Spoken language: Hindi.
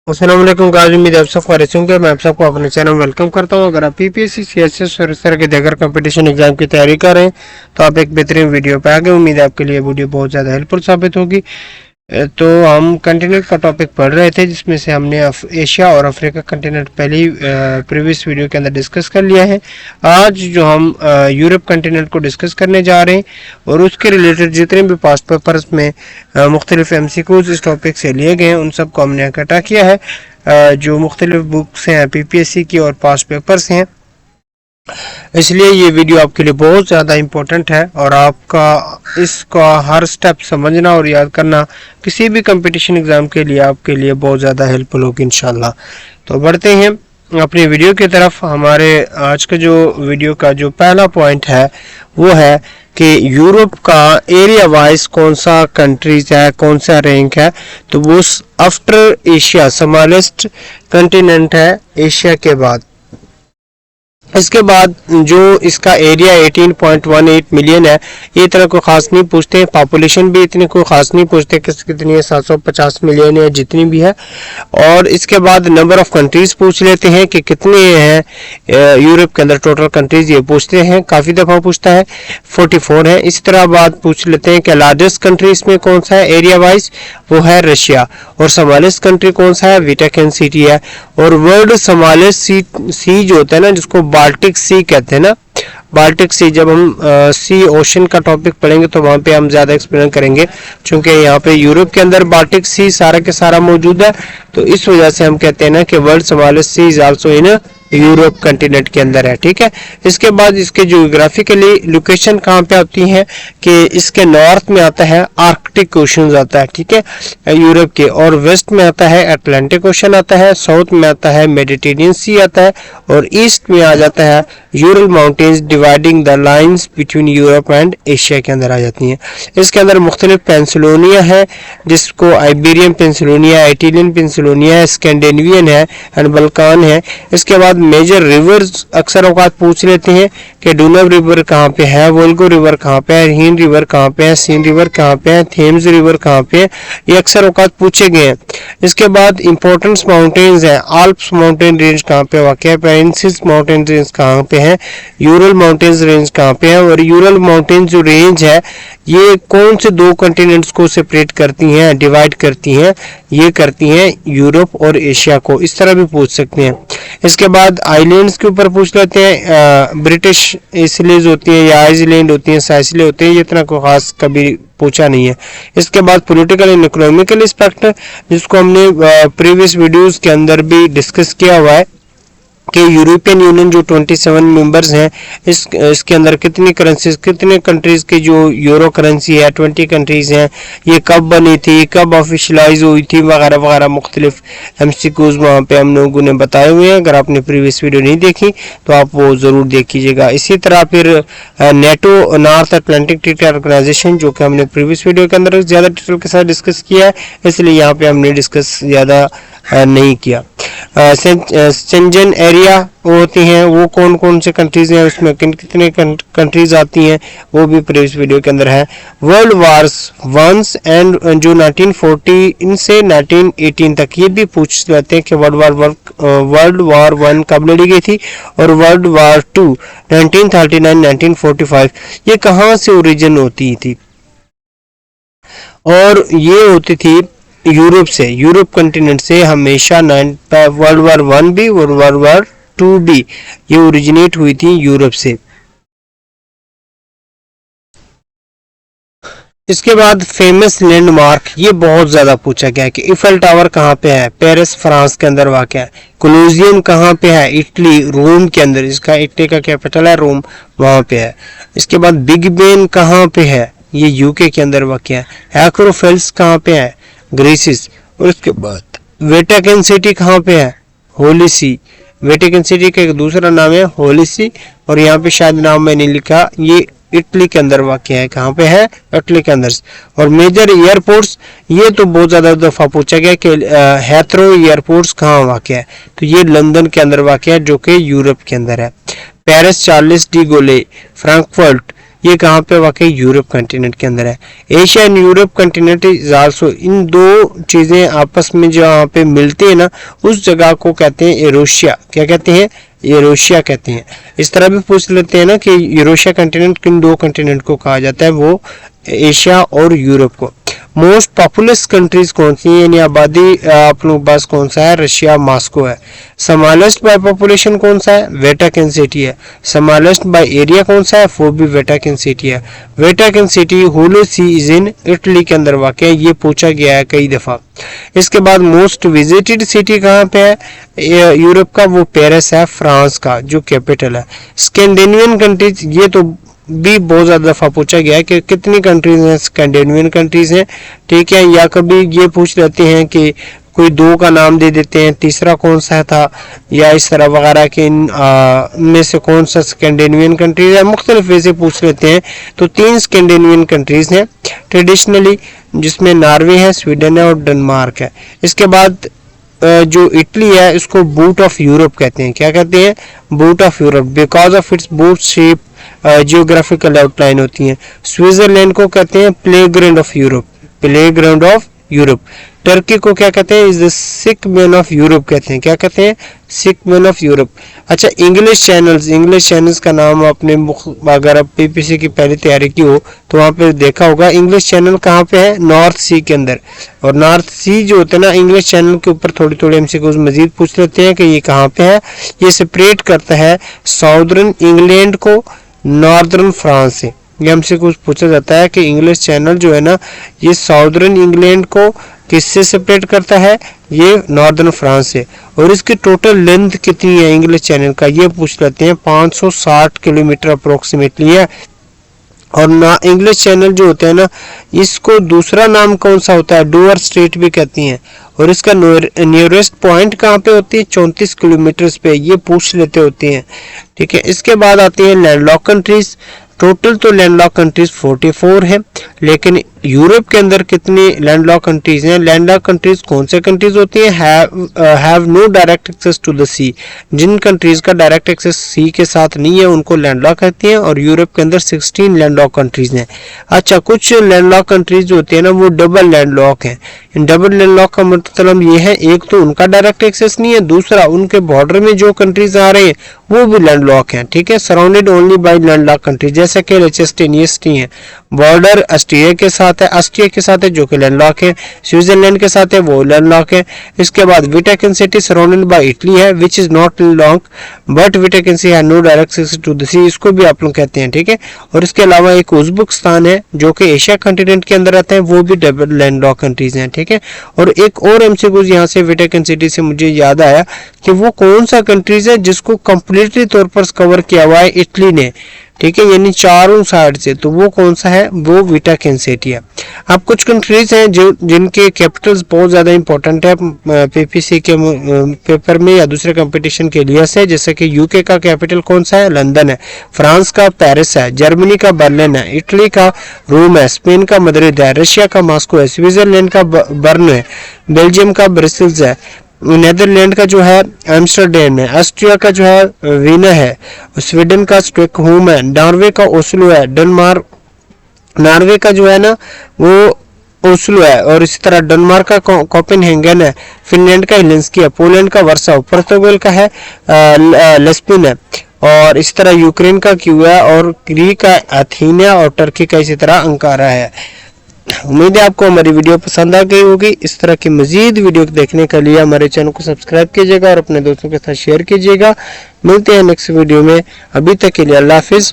अस्सलाम वालेकुम गाइस, उम्मीद है आप सब खैरियत से होंगे। मैं आप सबको अपने चैनल में वेलकम करता हूं। अगर आप पीपीएससी, सीएसएस और इस तरह के दीगर कंपटीशन एग्जाम की तैयारी कर रहे हैं तो आप एक बेहतरीन वीडियो पे आ गए। उम्मीद है आपके लिए वीडियो बहुत ज़्यादा हेल्पफुल साबित होगी। तो हम कंटिनेंट का टॉपिक पढ़ रहे थे, जिसमें से हमने एशिया और अफ्रीका कंटिनेंट पहले ही प्रीवियस वीडियो के अंदर डिस्कस कर लिया है। आज जो हम यूरोप कंटिनेंट को डिस्कस करने जा रहे हैं और उसके रिलेटेड जितने भी पास्ट पेपर्स में मुख्तलिफ एमसीक्यूज इस टॉपिक से लिए गए हैं उन सबको हमने इकट्ठा किया है। जो मुख्तलिफ बुक्स हैं पीपीएससी की और पास्ट पेपर्स हैं, इसलिए ये वीडियो आपके लिए बहुत ज़्यादा इम्पोर्टेंट है और आपका इसका हर स्टेप समझना और याद करना किसी भी कंपटीशन एग्ज़ाम के लिए आपके लिए बहुत ज़्यादा हेल्पफुल होगी इंशाल्लाह। तो बढ़ते हैं अपनी वीडियो की तरफ। हमारे आज का जो वीडियो का जो पहला पॉइंट है वो है कि यूरोप का एरिया वाइज कौन सा कंट्रीज है, कौन सा रैंक है। तो वो आफ्टर एशिया स्मॉलेस्ट कंटिनेंट है एशिया के बाद। इसके बाद जो इसका एरिया 18.18 मिलियन है, ये इतना कोई ख़ास नहीं पूछते हैं। पॉपुलेशन भी इतनी कोई ख़ास नहीं पूछते कि कितनी है, 750 मिलियन है जितनी भी है। और इसके बाद नंबर ऑफ़ कंट्रीज़ पूछ लेते हैं कि कितने हैं यूरोप के अंदर टोटल कंट्रीज़, ये पूछते हैं, काफ़ी दफ़ा पूछता है, 44 है। इसी तरह बात पूछ लेते हैं कि लार्जेस्ट कंट्री इसमें कौन सा है एरिया वाइज, वो है रशिया। और स्मॉलेस्ट कंट्री कौन सा है, वेटिकन सिटी है। और वर्ल्ड स्मॉलेस्ट सी जो होता है ना, जिसको बाल्टिक सी कहते हैं ना, बाल्टिक सी, जब हम सी ओशन का टॉपिक पढ़ेंगे तो वहाँ पे हम ज़्यादा एक्सप्लेन करेंगे, क्योंकि यहाँ पे यूरोप के अंदर बाल्टिक सी सारा के सारा मौजूद है। तो इस वजह से हम कहते हैं ना कि world smallest sea is also in Europe continent के अंदर है। ठीक है। इसके बाद इसके ज्योग्राफिकली लोकेशन कहाँ पे आती है कि इसके नॉर्थ में आता है आर्कटिक ओशन आता है, ठीक है, यूरोप के। और वेस्ट में आता है अटलांटिक ओशन आता है, साउथ में आता है मेडिटेरियन सी आता है, और ईस्ट में आ जाता है Ural mountains dividing the lines between Europe and Asia के अंदर आ जाती हैं। इसके अंदर मुख्तलिफ पेंसिलोनिया है, जिसको आइबेरियन पेंसिलोनिया, इटालियन पेंसिलोनिया, स्कैंडिनेवियन है एंड बल्कान है। इसके बाद मेजर रिवर्स अक्सर औकात पूछ लेते हैं कि डूनव रिवर कहाँ पे है, वोल्गो रिवर कहाँ पे है, रीन रिवर कहाँ पे है, सीन रिवर कहाँ पे है, थेम्स रिवर कहाँ पे है, ये अक्सर औकात पूछे गए हैं। इसके बाद इंपॉर्टेंट माउंटेन्स हैं, आल्प्स माउंटेन रेंज कहाँ पे वाक़ है, पेरेंसिस माउंटेन रेंज कहाँ पे है, यूरल माउंटेन्स रेंज कहाँ पे है। और यूरल माउंटेन जो रेंज है ये कौन से दो कंटिनेंट्स को सेपरेट करती हैं, डिवाइड करती हैं, ये करती हैं यूरोप और एशिया को। इस तरह भी पूछ सकते हैं। इसके बाद आइलैंड्स के ऊपर पूछ लेते हैं, ब्रिटिश आइलैंड्स होती हैं या आइसलैंड होती हैं, साइसले होते हैं, ये इतना कोई खास कभी पूछा नहीं है। इसके बाद पॉलिटिकल एंड इकोनॉमिकल एस्पेक्ट, जिसको हमने प्रीवियस वीडियोस के अंदर भी डिस्कस किया हुआ है कि यूरोपियन यूनियन जो 27 मेंबर्स हैं, इसके अंदर कितनी करेंसीज, कितने कंट्रीज की जो यूरो करेंसी है, 20 कंट्रीज हैं, ये कब बनी थी, कब ऑफिशियलाइज हुई थी, वगैरह वगैरह मुख्तलिफ एमसीक्यूज वहाँ पे हम लोगों ने बताए हुए हैं। अगर आपने प्रीवियस वीडियो नहीं देखी तो आप वो ज़रूर देखिएगा। इसी तरह फिर NATO, North Atlantic Treaty Organisation, जो कि हमने प्रीवियस वीडियो के अंदर ज़्यादा डिटेल के साथ डिस्कस किया है, इसलिए यहाँ पे हमने डिस्कस ज़्यादा नहीं किया। शेंजन एरिया वो होती हैं, वो कौन कौन से कंट्रीज हैं, उसमें कितने कंट्रीज आती हैं, वो भी प्रीवियस वीडियो के अंदर है। वर्ल्ड वार्स वंस एंड जो 1914 से 1918 तक, ये भी पूछ लेते हैं कि वर्ल्ड वार 1 कब लड़ी गई थी और वर्ल्ड वार 2 1939-1945 ये कहाँ से ओरिजिन होती थी। और ये होती थी यूरोप से, यूरोप कंटिनेंट से हमेशा। वर्ल्ड वार 1 भी और वर्ल्ड वार 2 भी ये ओरिजिनेट हुई थी यूरोप से। इसके बाद फेमस लैंडमार्क, ये बहुत ज़्यादा पूछा गया है कि इफेल टावर कहाँ पे है, पेरिस फ्रांस के अंदर वाक़ है। कोलोसियम कहाँ पे है, इटली, रोम के अंदर, इसका इटली का कैपिटल है रोम, वहाँ पे है। इसके बाद बिग बेन कहाँ पे है, ये यूके के अंदर वाक़ है। एक्रोफेल्स कहाँ पे है, ग्रीसिस। और उसके बाद वेटिकन सिटी कहाँ पे है, होली सी। वेटिकन सिटी का एक दूसरा नाम है होली सी, और यहाँ पे शायद नाम मैंने लिखा, ये इटली के अंदर वाक़ है। कहाँ पे है, इटली के अंदर। और मेजर एयरपोर्ट्स, ये तो बहुत ज़्यादा दफ़ा पूछा गया कि हेथ्रो एयरपोर्ट्स कहाँ वाक़ है, तो ये लंदन के अंदर वाक़ है, जो कि यूरोप के अंदर है। Paris, Charles de Gaulle, Frankfurt, ये कहाँ पे वाकई यूरोप कंटिनेंट के अंदर है। Asia and Europe continent is also, इन दो चीजें आपस में जहाँ पे मिलती है ना उस जगह को कहते हैं यूरेशिया। क्या कहते हैं? यूरेशिया कहते हैं। इस तरह भी पूछ लेते हैं ना कि यूरेशिया कंटिनेंट किन दो कंटिनेंट को कहा जाता है, वो एशिया और यूरोप को। मोस्ट पॉपुलस कंट्रीज कौन सी है, यानी आबादी आप लोग पास कौन सा है? रशिया, मॉस्को है। स्मॉलेस्ट बाय पॉपुलेशन कौन सा है? वेटिकन सिटी है। स्मॉलेस्ट बाय एरिया कौन सा है? वो भी वेटिकन सिटी है। Vatican City Holy See is in Italy के अंदर वाक़ है, ये पूछा गया है कई दफा। इसके बाद मोस्ट विजिटेड सिटी कहाँ पे है यूरोप का? वो पेरिस है, फ्रांस का जो कैपिटल है। स्कैंडिनेवियन कंट्रीज, ये तो भी बहुत ज्यादा दफा पूछा गया है कि कितनी कंट्रीज हैं स्कैंडिनेवियन कंट्रीज हैं, ठीक है। या कभी ये पूछ लेते हैं कि कोई दो का नाम दे देते हैं, तीसरा कौन सा था, या इस तरह वगैरह के में से कौन सा स्कैंडिनेवियन कंट्रीज है, मुख्तलिफ वे से पूछ लेते हैं। तो 3 स्कैंडिनेवियन कंट्रीज हैं ट्रेडिशनली, जिसमें नॉर्वे है, स्वीडन है और डेनमार्क है। इसके बाद जो इटली है इसको बूट ऑफ यूरोप कहते हैं। क्या कहते हैं? Boot of Europe, because of its boot shape geographical outline होती है। स्विट्जरलैंड को कहते हैं playground of Europe, playground of Europe. Turkey को क्या कहते हैं? Is the sick man of Europe कहते हैं। क्या कहते हैं? सिक मैन ऑफ यूरोप। अच्छा, इंग्लिश चैनल्स का नाम आपने अगर आप पीपीसी की पहले तैयारी की हो तो वहां पे देखा होगा। इंग्लिश चैनल कहाँ पे है? नॉर्थ सी के अंदर। और नॉर्थ सी जो होता है ना, इंग्लिश चैनल के ऊपर थोड़ी थोड़ी एमसीक्यूज मजीद पूछ लेते हैं कि ये कहाँ पे है। ये सेपरेट करता है साउदर्न इंग्लैंड को नॉर्दर्न फ्रांस से। ये हमसे कुछ पूछा जाता है कि इंग्लिश चैनल जो है ना ये साउदर्न इंग्लैंड को किससे सेपरेट करता है? ये नॉर्दर्न फ्रांस से। और इसकी टोटल लेंथ कितनी है इंग्लिश चैनल का, ये पूछ लेते हैं। 560 किलोमीटर अप्रोक्सीमेटली है। और ना इंग्लिश चैनल जो होता है ना, इसको दूसरा नाम कौन सा होता है? डूअर स्ट्रेट भी कहती हैं। और इसका नियरेस्ट पॉइंट कहाँ पे होती है? 34 किलोमीटर पे, ये पूछ लेते होते हैं, ठीक है। इसके बाद आती है लैंडलॉक कंट्रीज। टोटल तो लैंडलॉक कंट्रीज 44 है, लेकिन यूरोप के अंदर कितनी लैंडलॉक कंट्रीज हैं? लैंडलॉक कंट्रीज कौन से कंट्रीज होती हैं? Have no direct access to the sea, जिन कंट्रीज का डायरेक्ट एक्सेस सी के साथ नहीं है उनको लैंडलॉक कहती हैं। और यूरोप के अंदर 16 लैंडलॉक कंट्रीज हैं। अच्छा, कुछ लैंडलॉक कंट्रीज होती है ना वो डबल लैंडलॉक हैं। डबल लैंडलॉक का मतलब ये है, एक तो उनका डायरेक्ट एक्सेस नहीं है, दूसरा उनके बॉर्डर में जो कंट्रीज आ रहे हैं वो भी लैंडलॉक हैं, ठीक है। Surrounded only by landlock countries, जैसे कि लिechtenstein है, बॉर्डर ऑस्ट्रिया के साथ है जो कि लैंडलॉक है। स्विट्जरलैंड के साथ है, वो लैंडलॉक है। इसके बाद Vatican city surrounded by Italy है, which is not landlock but Vatican city has no direct access to the sea, इसको भी आप लोग कहते हैं, ठीक है। और इसके अलावा एक उज़्बेकिस्तान है जो कि एशिया कंटिनेंट के अंदर आता है, वो भी डबल लैंडलॉक कंट्रीज हैं, ठीक है। और एक और एमसीक्यू यहाँ से विटिकन सिटी से मुझे याद आया कि वो कौन सा कंट्रीज है जिसको कंप्लीटली तौर पर कवर किया हुआ है इटली ने, ठीक है, यानी चारों साइड से। तो वो कौन सा है? वो विटिकन सिटी है। अब कुछ कंट्रीज हैं जो जिनके कैपिटल्स बहुत ज्यादा इंपॉर्टेंट है पीपीसी के पेपर में या दूसरे कंपटीशन के लिए से, जैसे कि यूके का कैपिटल कौन सा है? लंदन है। फ्रांस का पेरिस है। जर्मनी का बर्लिन है। इटली का रोम है। स्पेन का मद्रिद है। रशिया का मॉस्को है। स्विट्जरलैंड का बर्न है। बेल्जियम का ब्रसेल्स है। नेदरलैंड का जो है एम्स्टरडैम है। ऑस्ट्रिया का जो है वीना है। स्वीडन का स्टॉकहोम है। नॉर्वे का ओस्लो है। नॉर्वे का जो है ना वो ओस्लो है। और इसी तरह डेनमार्क का कोपेनहेगन है। फिनलैंड का हेलसिंकी है। पोलैंड का वर्सो, पुर्तगाल का है लिस्बन है। और इसी तरह यूक्रेन का क्यू है। और ग्रीक का एथेना और टर्की का इसी तरह अंकारा है। उम्मीद है आपको हमारी वीडियो पसंद आ गई होगी। इस तरह की मजीद वीडियो देखने के लिए हमारे चैनल को सब्सक्राइब कीजिएगा और अपने दोस्तों के साथ शेयर कीजिएगा। मिलते हैं नेक्स्ट वीडियो में। अभी तक के लिए अल्लाह हाफिज।